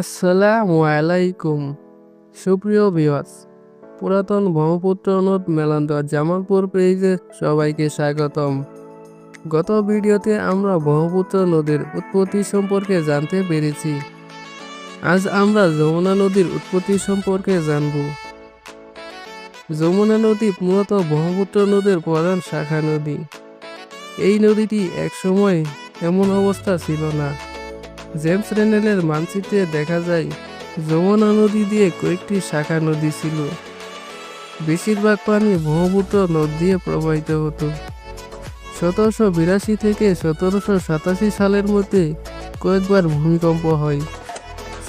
আসসালামু আলাইকুম সুপ্রিয় ভিউয়ার্স, পুরাতন ব্রহ্মপুত্র নদ মেলান্দহ জামালপুর পেজে সবাইকে স্বাগতম। গত ভিডিওতে আমরা ব্রহ্মপুত্র নদীর উৎপত্তি সম্পর্কে জানতে পেরেছি। আজ আমরা যমুনা নদীর উৎপত্তি সম্পর্কে জানব। যমুনা নদী মূলত ব্রহ্মপুত্র নদীর প্রধান শাখা নদী। এই নদীটি একসময় এমন অবস্থা ছিল না। জেমস রেনেলের মানচিত্রে দেখা যায় যমুনা নদী দিয়ে কয়েকটি শাখা নদী ছিল। বেশিরভাগ পানি ব্রহ্মপুত্র নদ দিয়ে প্রবাহিত হতো। 1782 থেকে 1787 সালের মধ্যে কয়েকবার ভূমিকম্প হয়।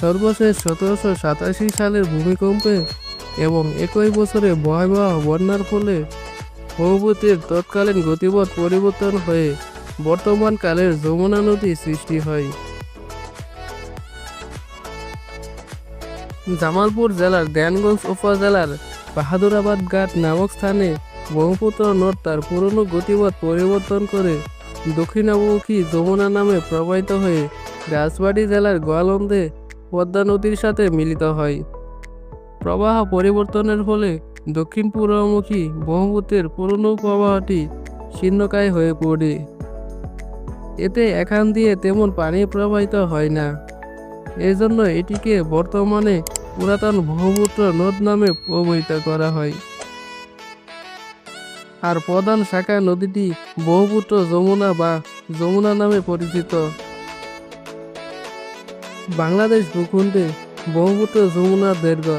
সর্বশেষ 1787 সালের ভূমিকম্পে এবং একই বছরে ভয়াবহ বন্যার ফলে ব্রহ্মপুত্রের তৎকালীন গতিপথ পরিবর্তন হয়ে বর্তমান কালের যমুনা নদী সৃষ্টি হয়। জামালপুর জেলার দেওয়ানগঞ্জ উপজেলার বাহাদুরাবাদ ঘাট নামক স্থানে ব্রহ্মপুত্র নদ তার পুরনো গতিপথ পরিবর্তন করে দক্ষিণামুখী যমুনা নামে প্রবাহিত হয়ে রাজবাড়ী জেলার গোয়ালন্দে পদ্মা নদীর সাথে মিলিত হয়। প্রবাহ পরিবর্তনের ফলে দক্ষিণ পূর্বমুখী ব্রহ্মপুত্রের পুরনো প্রবাহটি শীর্ণকায় হয়ে পড়ে। এতে এখান দিয়ে তেমন পানি প্রবাহিত হয় না। এজন্য এটিকে বর্তমানে পুরাতন ব্রহ্মপুত্র নদ নামে অভিহিত করা হয়। আর প্রধান শাখা নদীটি ব্রহ্মপুত্র যমুনা বা যমুনা নামে পরিচিত। বাংলাদেশ ভূখণ্ডে ব্রহ্মপুত্র যমুনার দৈর্ঘ্য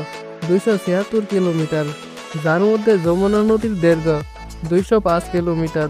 276 কিলোমিটার, যার মধ্যে যমুনা নদীর দৈর্ঘ্য 205 কিলোমিটার।